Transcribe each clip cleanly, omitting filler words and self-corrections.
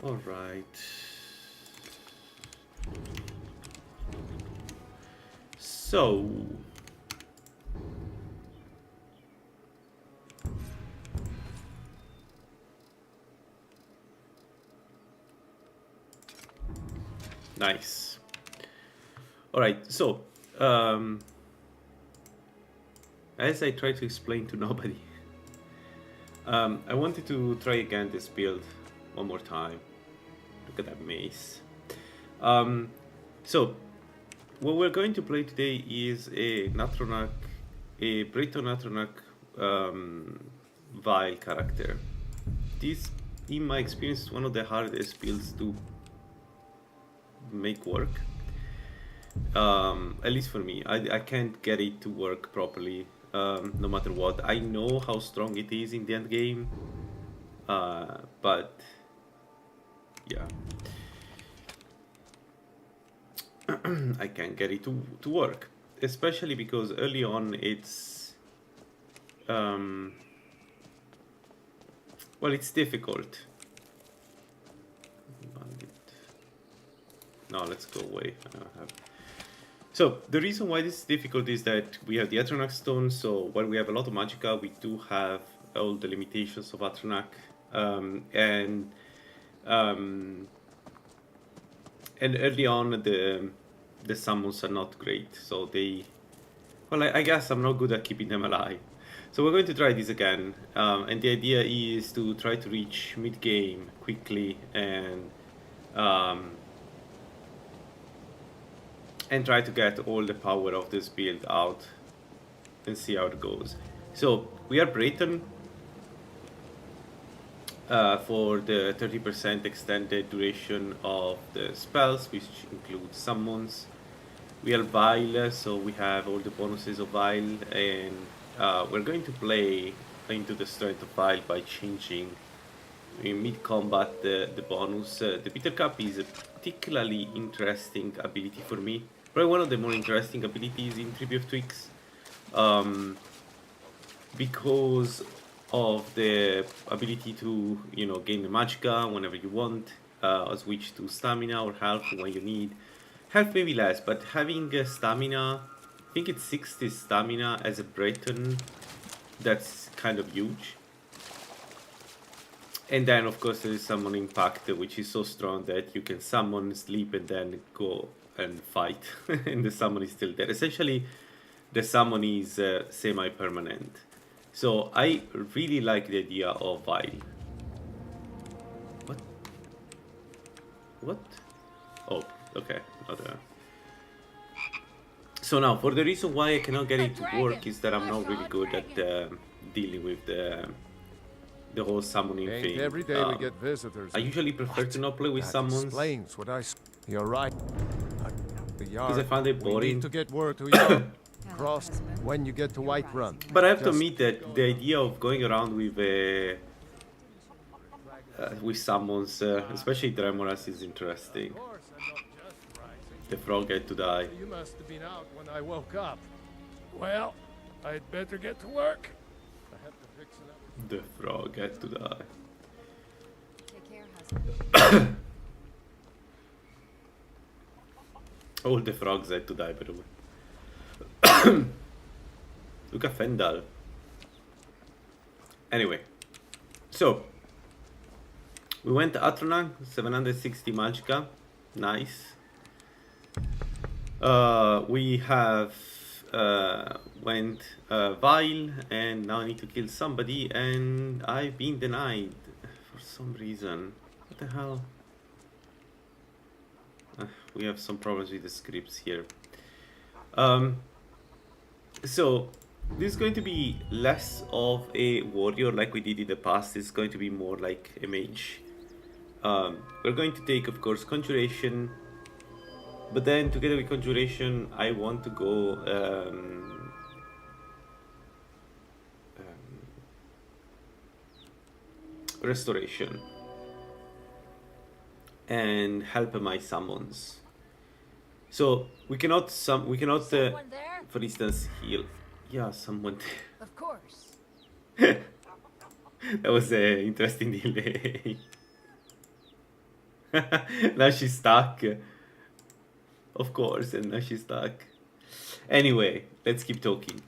All right. So, nice. All right. So, um, as I try to explain to nobody, I wanted to try again this build one more time. Look at that maze. Um, so, what we're going to play today is a Natronach, a Breton Natronach Vile character. This, in my experience, is one of the hardest builds to make work. At least for me, I can't get it to work properly, no matter what. I know how strong it is in the end game, but yeah, I can't get it to work. Especially because early on it's, well, it's difficult. No, let's go away. So the reason why this is difficult is that we have the Atronach stone. So while we have a lot of magicka, we do have all the limitations of Atronach, and early on the summons are not great. So they, well, I guess I'm not good at keeping them alive. So we're going to try this again, and the idea is to try to reach mid game quickly and try to get all the power of this build out and see how it goes. So we are Breton for the 30% extended duration of the spells, which includes summons. We are Vile, so we have all the bonuses of Vile, and we're going to play into the strength of Vile by changing in mid-combat the bonus. The Bitter Cup is a particularly interesting ability for me. Probably one of the more interesting abilities in Tribute of Twigs, because of the ability to, you know, gain the magicka whenever you want, switch to stamina or health when you need. Health maybe less, but having stamina, I think it's 60 stamina as a Breton, that's kind of huge. And then of course there is Summoning Pact, which is so strong that you can summon, sleep, and then go and fight, and the summon is still there. Essentially, the summon is semi-permanent. So I really like the idea of Vile. What? What? Oh, okay. So now, for the reason why I cannot get it to work is that I'm not really good at dealing with the whole summoning thing. Every day we get visitors. I usually prefer to not play with summons. Explains what I. You're right. Because I find it boring. We need to get word to you. Cross when you get to Whiterun. But I have to admit that the idea of going around with summons, especially Dremoras, is interesting. The frog had to die. You must have been out when I woke up. Well, I'd better get to work. I have to fix The frog had to die. Take care, husband. All the frogs had to die, by the way. Look at Fendal. Anyway, so we went to Atronach, 760 Magicka. Nice. We have went Vile, and now I need to kill somebody, and I've been denied for some reason. What the hell? We have some problems with the scripts here. So this is going to be less of a warrior like we did in the past. It's going to be more like a mage. We're going to take, of course, Conjuration, but then together with Conjuration, I want to go Restoration and help my summons. So we cannot Someone there? for instance, heal. Yeah, someone. Of course. That was an interesting delay. Now she's stuck. Of course, and now she's stuck. Anyway, let's keep talking.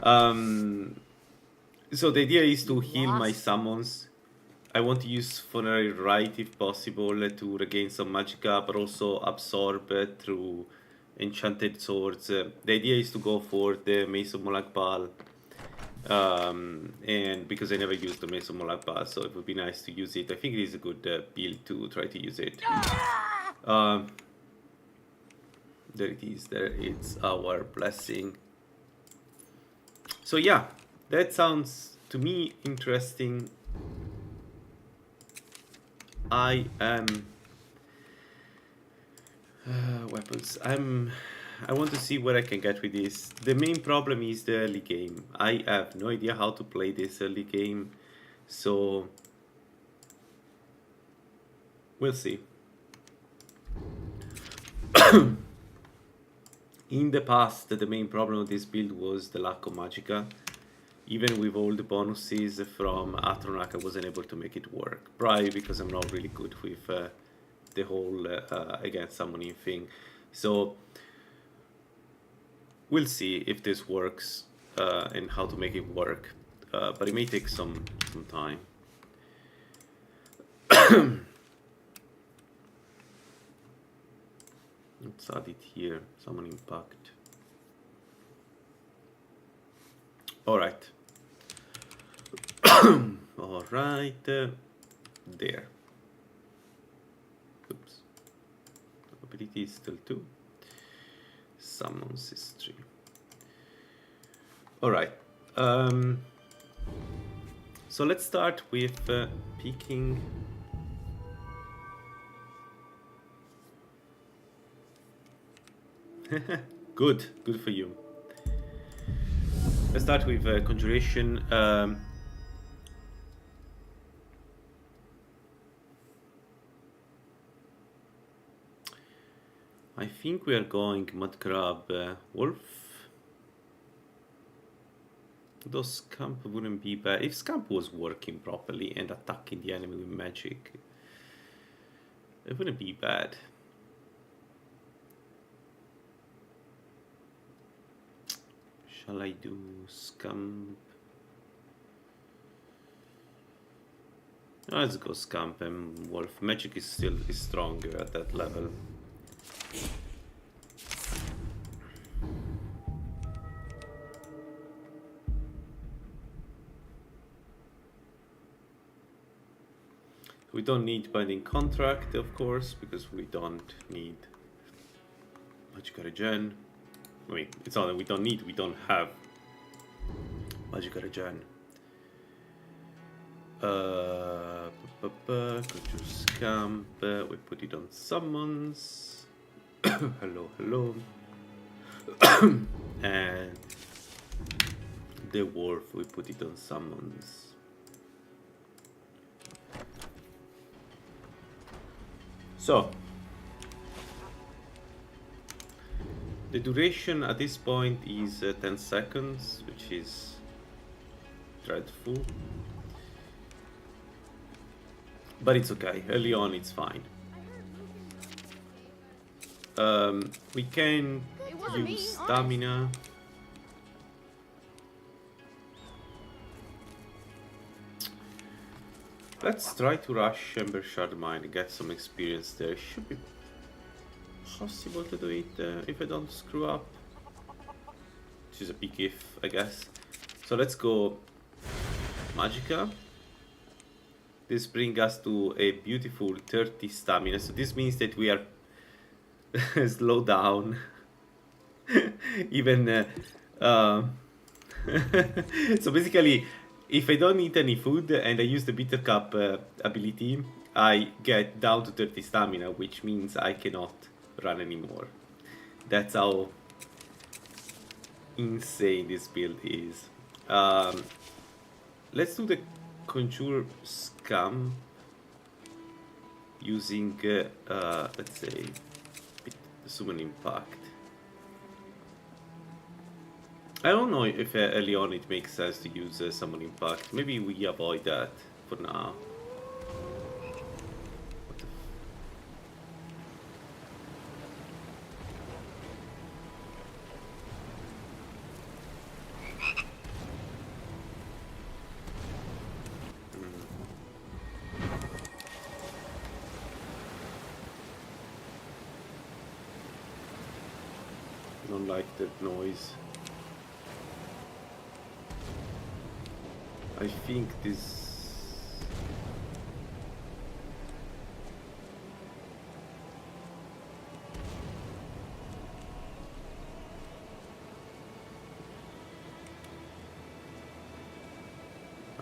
So the idea is to heal my summons. I want to use Funerary Rite if possible to regain some Magicka, but also absorb through Enchanted Swords. The idea is to go for the Mace of Molag Bal. And because I never used the Mace of Molag Bal, so it would be nice to use it. I think it is a good build to try to use it. There it is, there it's our blessing. So yeah, that sounds to me interesting. I am weapons. I want to see what I can get with this. The main problem is the early game. I have no idea how to play this early game, so we'll see. In the past, the main problem of this build was the lack of Magicka. Even with all the bonuses from Atronach, I wasn't able to make it work. Probably because I'm not really good with the whole against summoning thing. So we'll see if this works and how to make it work. But it may take some time. Let's add it here. Summon impact. Alright. Alright. There. Oops. Ability is still 2. Summons is 3. Alright. So let's start with picking. Good for you. Let's start with Conjuration. I think we are going Mudgrab Wolf. Though Scamp wouldn't be bad. If Scamp was working properly and attacking the enemy with magic, it wouldn't be bad. Shall I do Scamp? Let's go Scamp and Wolf. Magic is still stronger at that level. We don't need Binding Contract, of course, because we don't need Magicka Regen. I mean, it's not that we don't need, we don't have Magicka Regen. Go to Scamp, we put it on Summons. hello. And the Wolf, we put it on Summons. So, the duration at this point is 10 seconds, which is dreadful. But it's okay. Early on, it's fine. We can It wasn't me, use honest. stamina. Let's try to rush Ember Shard Mine and get some experience there. Should be possible to do it if I don't screw up. Which is a big if, I guess. So let's go Magicka. This brings us to a beautiful 30 stamina. So this means that we are slow down. Even so basically, if I don't eat any food and I use the Bitter Cup ability, I get down to 30 stamina, which means I cannot run anymore. That's how insane this build is. Let's do the Conjure Scam using, let's say, Summon Impact. I don't know if early on it makes sense to use Summon Impact. Maybe we avoid that for now. What the don't like that noise. I think this...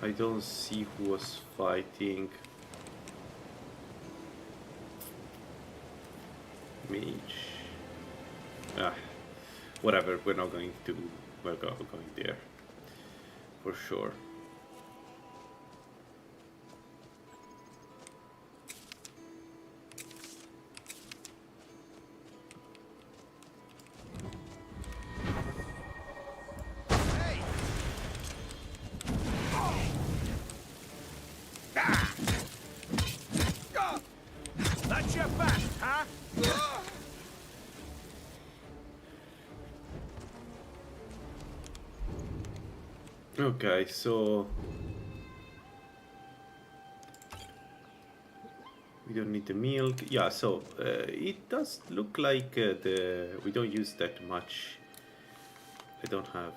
I don't see who was fighting. Mage. Ah, whatever, we're not going to... We're going there. For sure. That's your back, huh? Okay, so we don't need the milk. Yeah, so it does look like we don't use that much. I don't have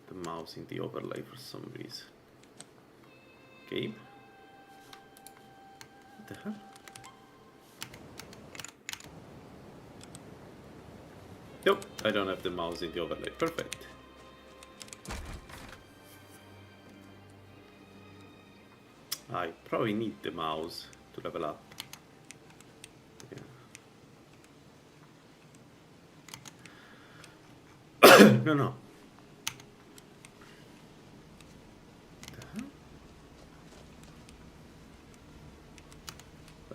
the mouse in the overlay for some reason. Gabe? What the hell? Nope, I don't have the mouse in the overlay. Perfect. I probably need the mouse to level up. Yeah. No.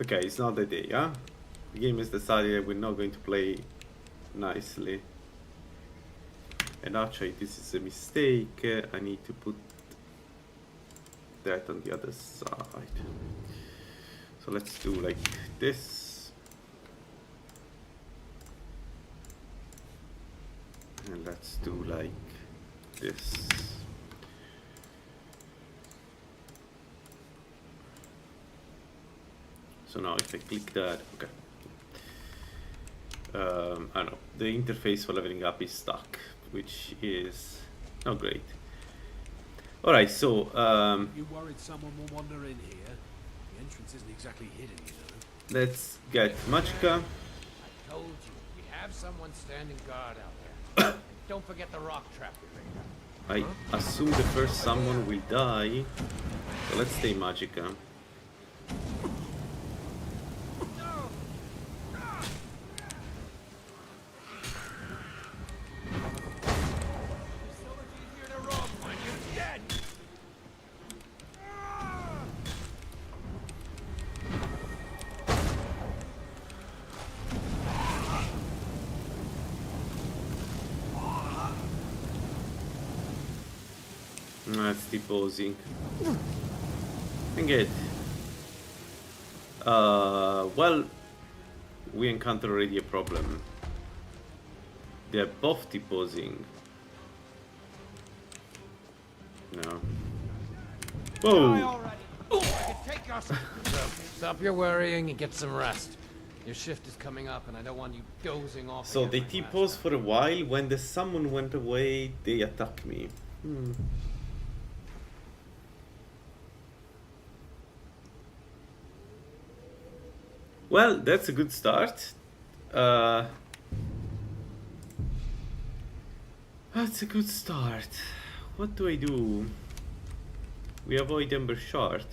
Okay, it's not the day, huh? The game has decided that we're not going to play nicely. And actually, this is a mistake. I need to put that on the other side. So let's do like this. And let's do like this. So now if I click that, okay. I don't know, the interface for leveling up is stuck, which is not great. Alright, so You worried someone will wander in here? The entrance isn't exactly hidden, you know. let's get Magicka. I told you, we have someone standing guard out there. And don't forget the rock trap we laid out. I assume the first someone will die, so let's stay Magicka. So much easier to rob when you're dead. Let's T-posing. Dang it. Well, we encountered already a problem. They're both T-posing. No. Whoa! Stop your worrying and get some rest. Your shift is coming up, and I don't want you dozing off. So again they like T-pose last for a while. When the summon went away, they attack me. Well, that's a good start. That's a good start. What do I do? We avoid Ember Shard.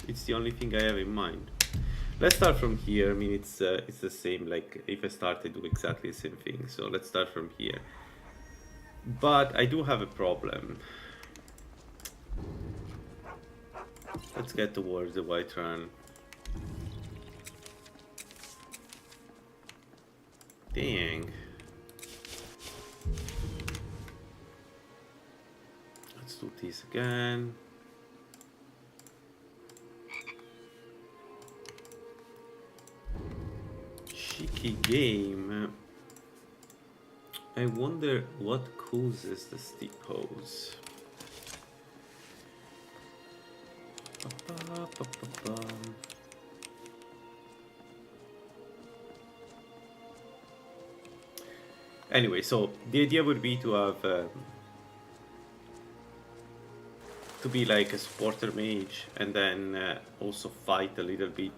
It's the only thing I have in mind. Let's start from here. I mean, it's the same. Like if I start, I do exactly the same thing. So let's start from here. But I do have a problem. Let's get towards the White Run. Dang. Let's do this again. Cheeky game. I wonder what causes the steep pose. Anyway, so the idea would be to have to be like a supporter mage and then also fight a little bit,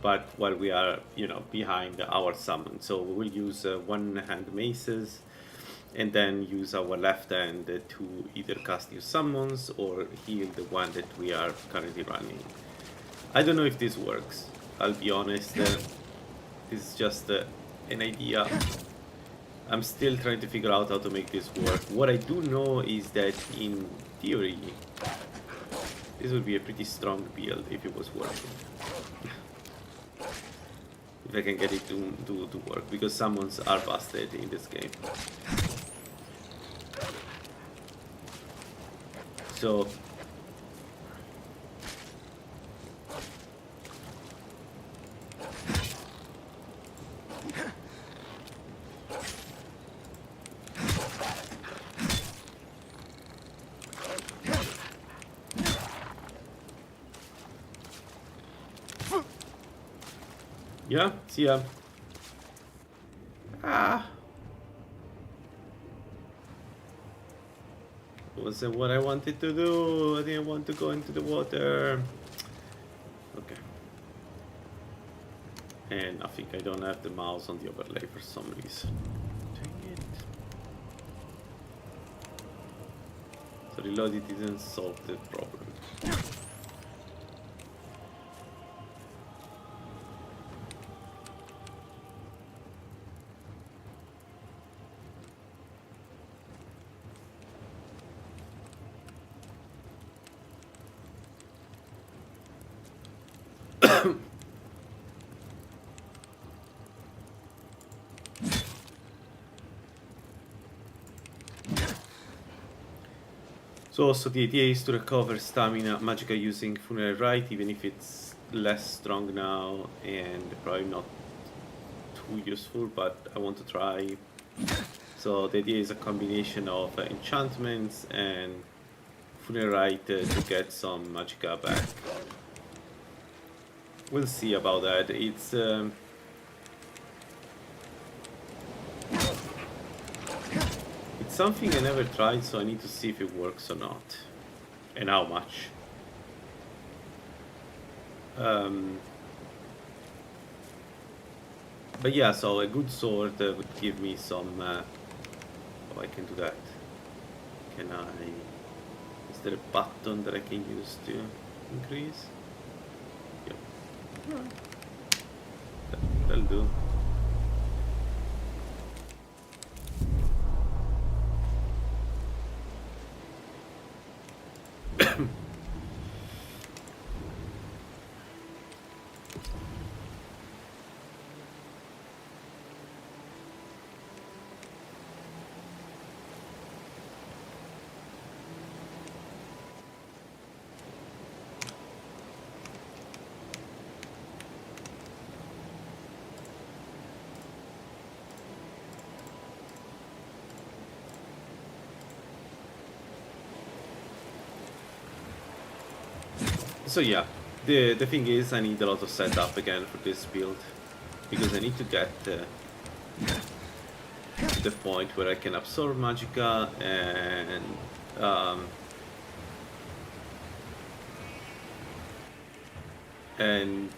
but while we are, you know, behind our summon. So we will use one-hand maces and then use our left hand to either cast new summons or heal the one that we are currently running. I don't know if this works. I'll be honest. This is just an idea. I'm still trying to figure out how to make this work. What I do know is that in theory, this would be a pretty strong build if it was working. If I can get it to work, because summons are busted in this game. So yeah, see ya. Wasn't what I wanted to do. I didn't want to go into the water. Okay. And I think I don't have the mouse on the overlay for some reason. Dang it. So reloading didn't solve the problem. So also the idea is to recover stamina magicka using Funeral Rite, even if it's less strong now and probably not too useful, but I want to try. So the idea is a combination of enchantments and Funeral Rite to get some magicka back. We'll see about that. It's something I never tried, so I need to see if it works or not, and how much. But yeah, so a good sword would give me some. Oh, I can do that. Can I? Is there a button that I can use to increase? Yep. That'll do. So yeah, the thing is, I need a lot of setup again for this build, because I need to get to the point where I can absorb Magicka and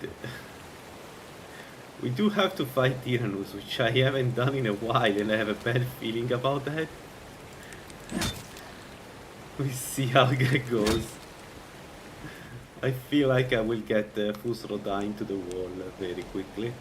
we do have to fight Tyrannus, which I haven't done in a while, and I have a bad feeling about that. We see how that goes. I feel like I will get Fus Roda into the wall very quickly.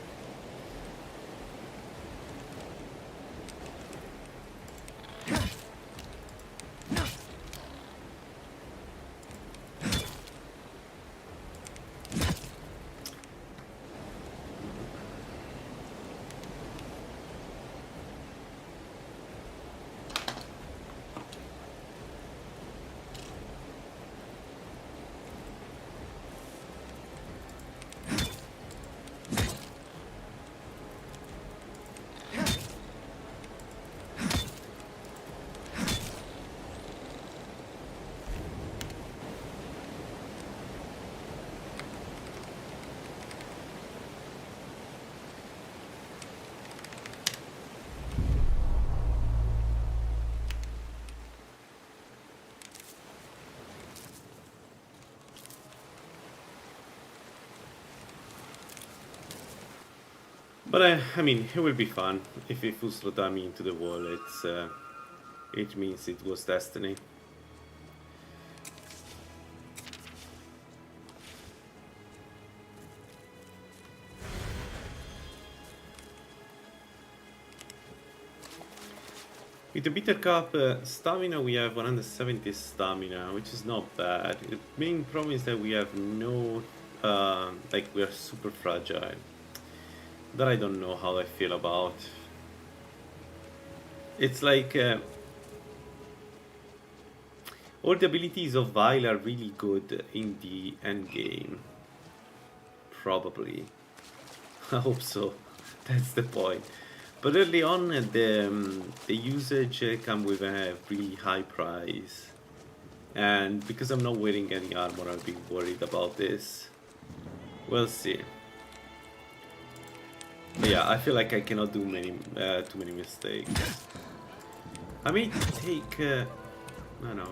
But I mean, it will be fun. If it puts Rodami into the wall, it means it was destiny. With the Bitter Cup stamina, we have 170 stamina, which is not bad. The main problem is that we have no, like, we are super fragile. That I don't know how I feel about. It's like all the abilities of Vile are really good in the end game. Probably. I hope so. That's the point. But early on, the usage come with a really high price. And because I'm not wearing any armor, I'll be worried about this. We'll see. But yeah, I feel like I cannot do too many mistakes. I may take no.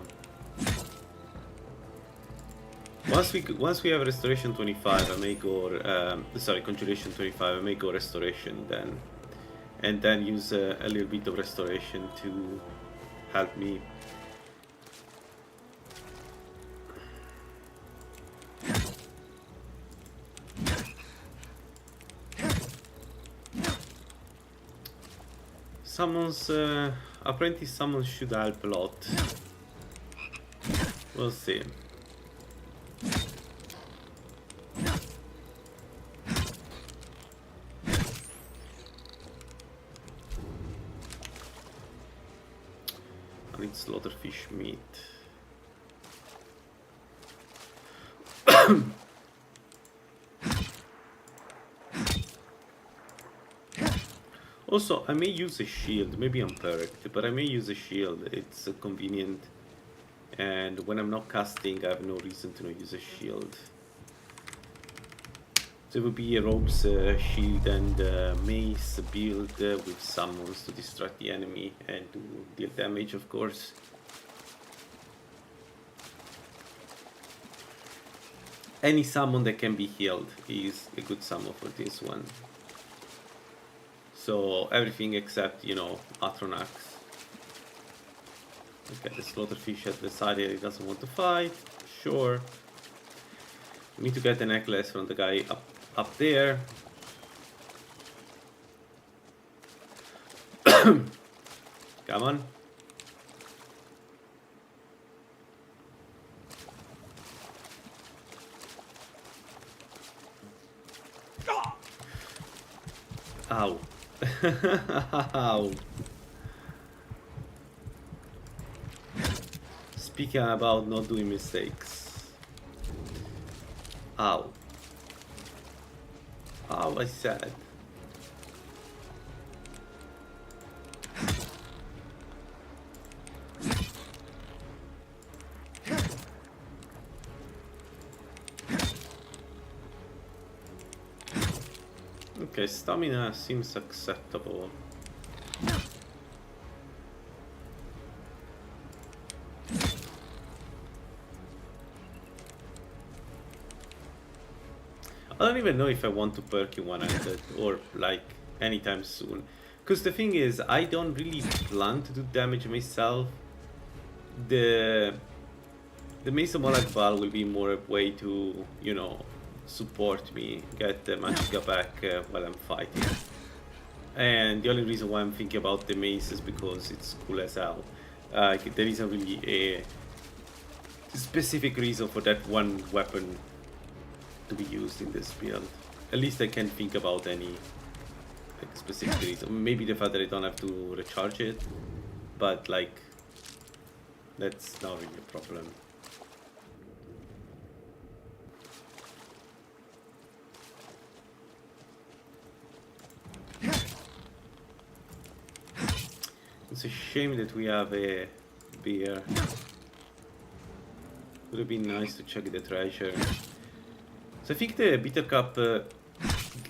Once we have restoration 25, I may go sorry, conjuration 25. I may go restoration then, and then use a little bit of restoration to help me. Summons, apprentice summons should help a lot. We'll see. I need slaughterfish meat. Also, I may use a shield. Maybe I'm perked, but I may use a shield. It's convenient, and when I'm not casting, I have no reason to not use a shield. So it would be a rogue's shield and mace build with summons to distract the enemy and to deal damage, of course. Any summon that can be healed is a good summon for this one. So everything except, you know, Atronax. Okay, the slaughterfish has decided he doesn't want to fight. Sure. We need to get the necklace from the guy up there. Come on. Ow. Ow. Speaking about not doing mistakes. Ow. Ow, I said. Okay, stamina seems acceptable. I don't even know if I want to perk in one-handed or like anytime soon. Because the thing is, I don't really plan to do damage myself. The Mace of Molag Bal will be more a way to, you know, support me, get the Magicka back while I'm fighting. And the only reason why I'm thinking about the Mace is because it's cool as hell. There isn't really a specific reason for that one weapon to be used in this build. At least I can't think about any like specific reason. Maybe the fact that I don't have to recharge it, but like that's not really a problem. It's a shame that we have a beer. Would have been nice to check the treasure. So I think the bitter cup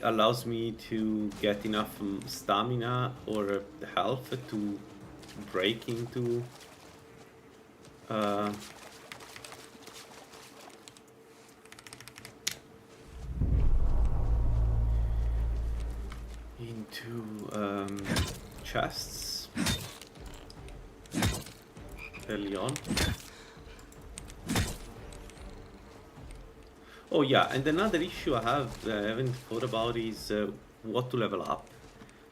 allows me to get enough stamina or health to break into chests early on. Oh yeah, and another issue I haven't thought about is what to level up.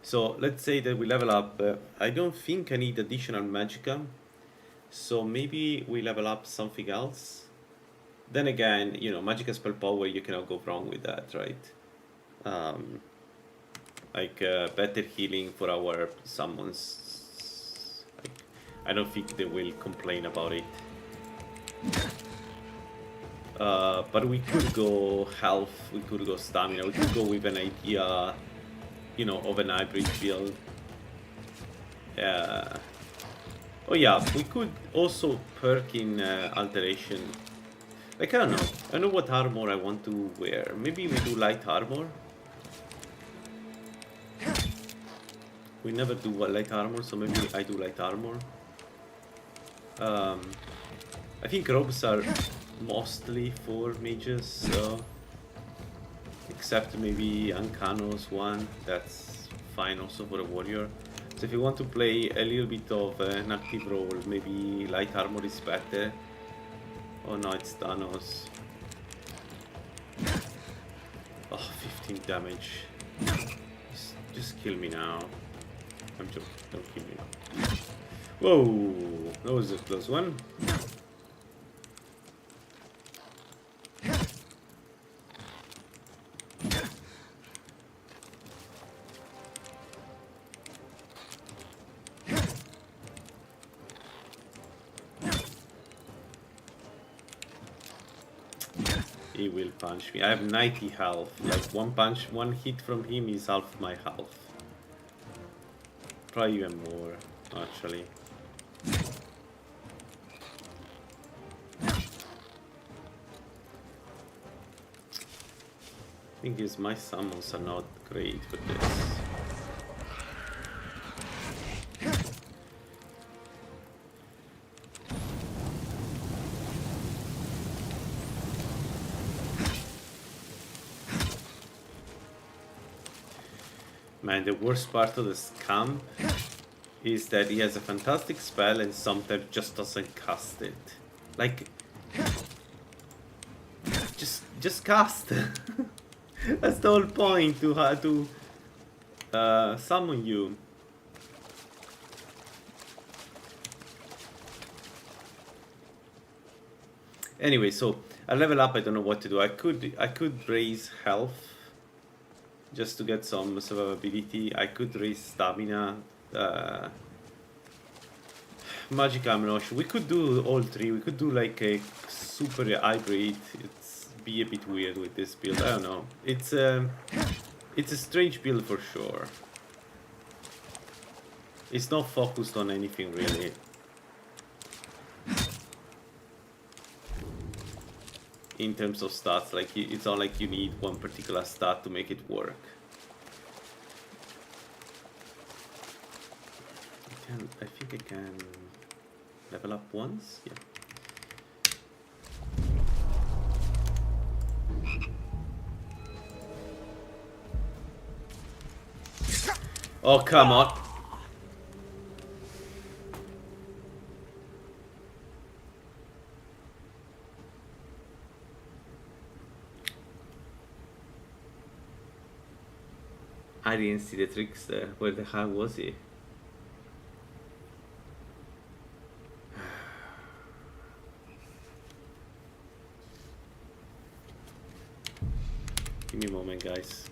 So let's say that we level up. I don't think I need additional magicka, so maybe we level up something else. Then again, you know, magicka spell power, you cannot go wrong with that, right? Like better healing for our summons. Like, I don't think they will complain about it. But we could go health, we could go stamina, we could go with an idea, you know, of an hybrid build. Oh yeah, we could also perk in alteration. Like, I don't know. I don't know what armor I want to wear. Maybe we do light armor. We never do light armor, so maybe I do light armor. I think robes are mostly for mages, so except maybe Ankanos one, that's fine also for a warrior. So if you want to play a little bit of an active role, maybe light armor is better. Oh no, it's Thanos. Oh, 15 damage. Just kill me now. I'm joking, don't kill me now. Whoa, that was a close one. He will punch me. I have 90 health. Like one hit from him is half my health. Probably even more, actually. Thing is, my summons are not great for this. Man, the worst part of this camp is that he has a fantastic spell and sometimes just doesn't cast it. Like, just cast. That's the whole point, to how to summon you. Anyway, so I level up. I don't know what to do. I could raise health just to get some survivability. I could raise stamina. Magic, I'm not sure. We could do all three. We could do like a super hybrid. It's be a bit weird with this build. I don't know. It's a strange build for sure. It's not focused on anything really. In terms of stats, like it's not like you need one particular stat to make it work. I think I can level up once. Yeah. Oh, come on. I didn't see the trickster. Where the hell was he? Give me a moment, guys.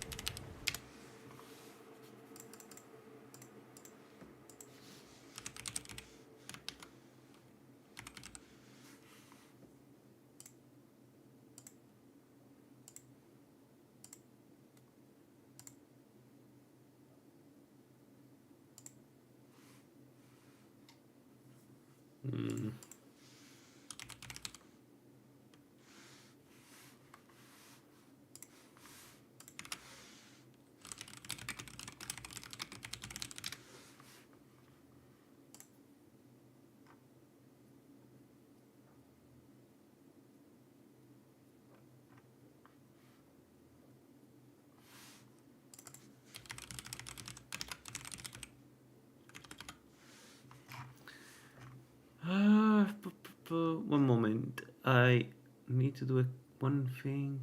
One moment. I need to do one thing.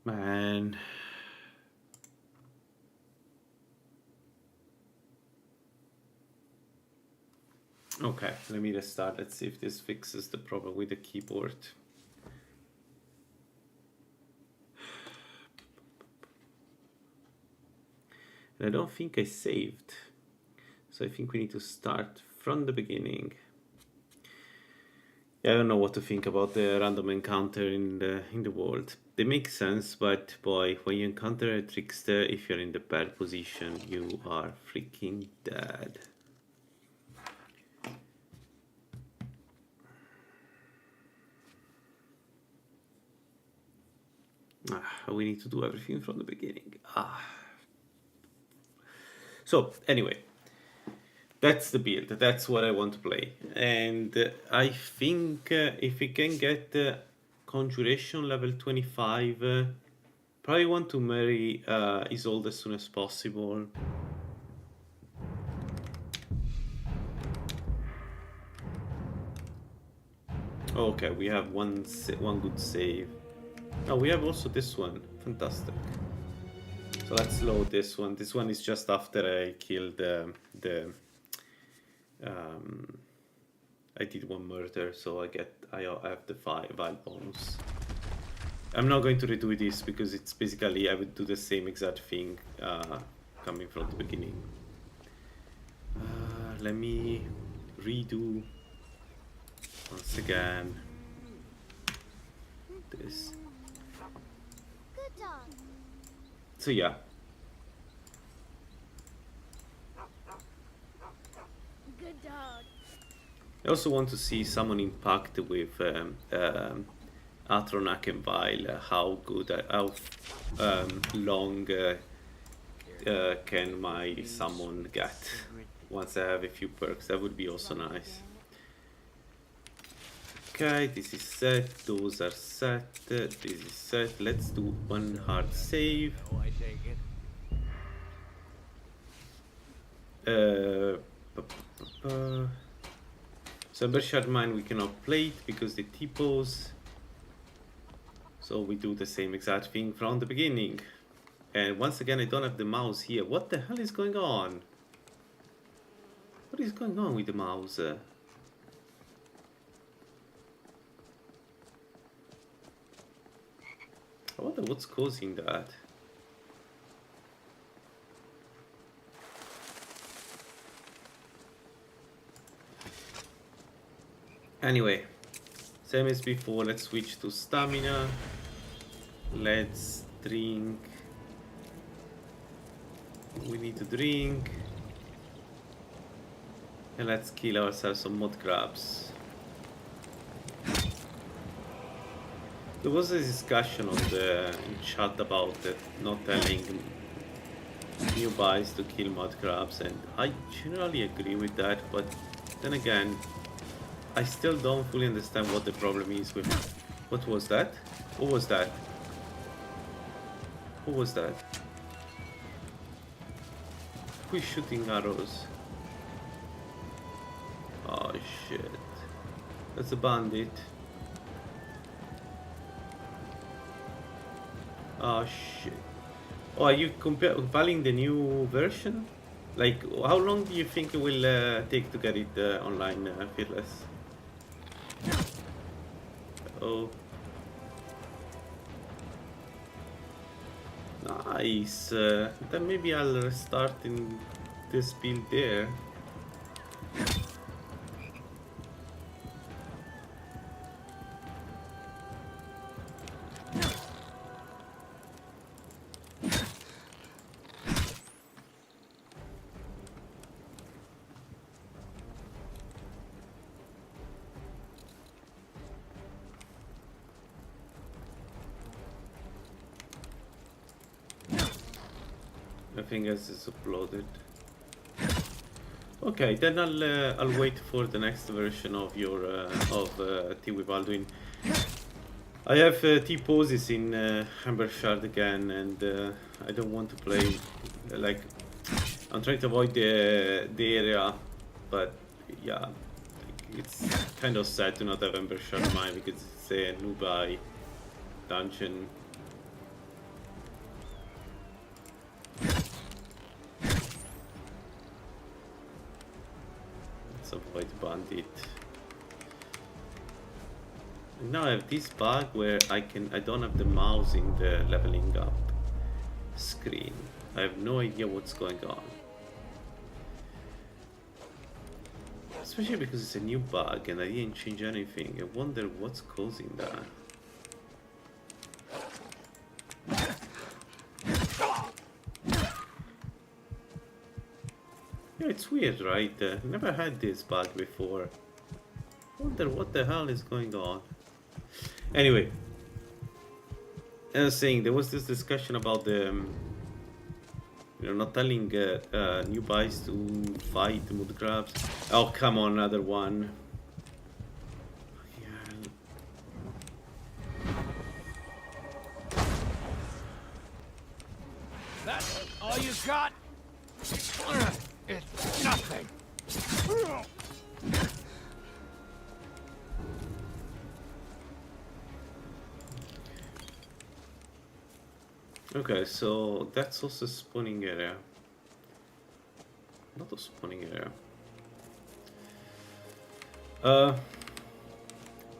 Man. Okay, let me restart. Let's see if this fixes the problem with the keyboard. And I don't think I saved. So I think we need to start from the beginning. Yeah, I don't know what to think about the random encounter in the world. They make sense, but boy, when you encounter a trickster, if you're in the bad position, you are freaking dead. We need to do everything from the beginning. So anyway, that's the build. That's what I want to play. And I think if we can get Conjuration level 25, probably want to marry Isolde as soon as possible. Okay, we have one good save. Oh, we have also this one. Fantastic. So let's load this one. This one is just after I killed I did one murder, so I have the vial bonus. I'm not going to redo this because it's basically I would do the same exact thing coming from the beginning. Let me redo once again this. Good dog. So yeah. Good dog. I also want to see someone impact with Atronach and Vile. How good, how long can my summon get once I have a few perks? That would be also nice. Okay, this is set. Those are set. This is set. Let's do one hard save. Oh, I take it. So Bershard Mine we cannot plate because the T-pose. So we do the same exact thing from the beginning. And once again I don't have the mouse here. What the hell is going on? What is going on with the mouse? I wonder what's causing that. Anyway, same as before, let's switch to stamina. Let's drink. We need to drink. And let's kill ourselves some mud crabs. There was a discussion on the chat about not telling newbies to kill mud crabs, and I generally agree with that, but then again, I still don't fully understand what the problem is with... What was that? What was that? What was that? Who is shooting arrows? Oh shit. That's a bandit. Oh shit. Oh, are you compiling the new version? Like, how long do you think it will take to get it online, Fearless? Oh. Nice. Then maybe I'll start in this build there. Nothing else is uploaded. Okay, then I'll wait for the next version of your T with Alduin. I have T poses in Amber Shard again, and I don't want to play. Like, I'm trying to avoid the area, but yeah, it's kind of sad to not have Amber Shard mine because it's a Nubai dungeon. Avoid bandit. And now I have this bug where I don't have the mouse in the leveling up screen. I have no idea what's going on. Especially because it's a new bug and I didn't change anything. I wonder what's causing that. Yeah, it's weird, right? Never had this bug before. Wonder what the hell is going on. Anyway, I was saying there was this discussion about the, not telling newbies to fight mud crabs. Oh, come on, another one. That's all you got? It's nothing. Okay, so that's also spawning area. Not a spawning area.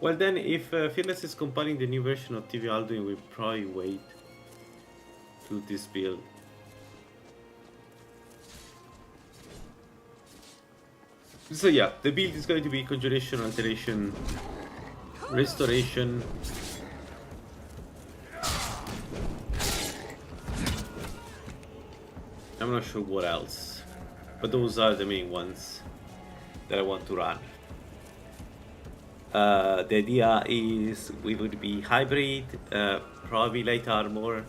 Well then, if Fearless is compiling the new version of TV Alduin, we'll probably wait to this build. So yeah, the build is going to be Conjuration, Alteration, Restoration. I'm not sure what else, but those are the main ones that I want to run. The idea is we would be hybrid, probably light armor,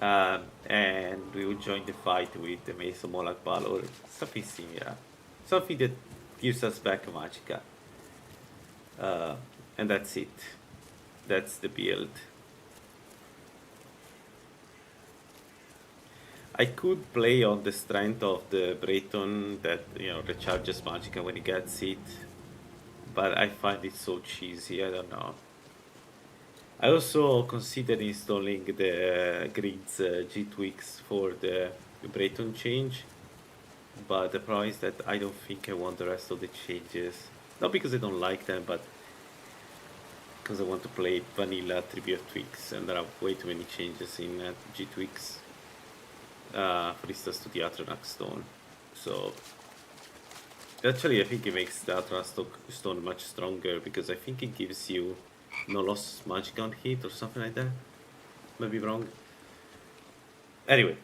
and we would join the fight with the Mace of Molag Bal or something similar. Something that gives us back Magicka. And that's it. That's the build. I could play on the strength of the Breton that recharges Magicka when he gets it, but I find it so cheesy. I don't know. I also considered installing the Grids G-Twix for the Breton change, but the problem is that I don't think I want the rest of the changes. Not because I don't like them, but because I want to play vanilla Tribute Tweaks, and there are way too many changes in G Tweaks. For instance, to the Atronach Stone. So actually, I think it makes the Atronach Stone much stronger because I think it gives you no loss magic on hit or something like that. Might be wrong. Anyway,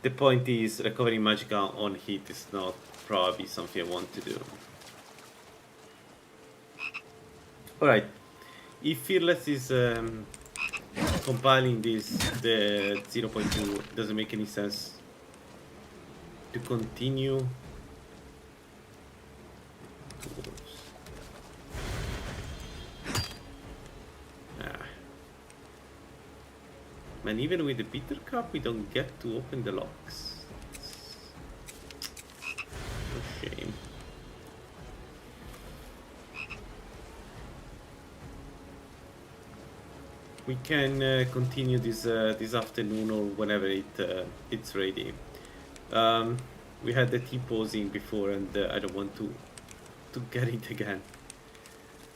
the point is recovering magicka on hit is not probably something I want to do. Alright, if Fearless is compiling this, the 0.2 doesn't make any sense to continue towards. Man, even with the Bitter Cup, we don't get to open the locks. A shame. We can continue this this afternoon or whenever it's ready. We had the T-posing before, and I don't want to get it again.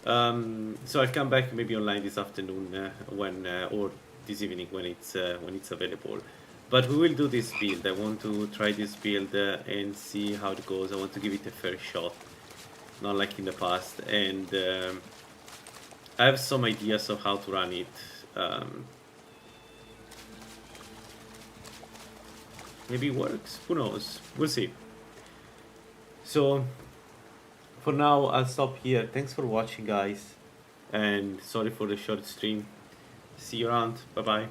So I'll come back maybe online this afternoon when or this evening when it's available. But we will do this build. I want to try this build and see how it goes. I want to give it a fair shot, not like in the past. And I have some ideas of how to run it. Maybe it works. Who knows? We'll see. So for now, I'll stop here. Thanks for watching, guys, and sorry for the short stream. See you around. Bye bye.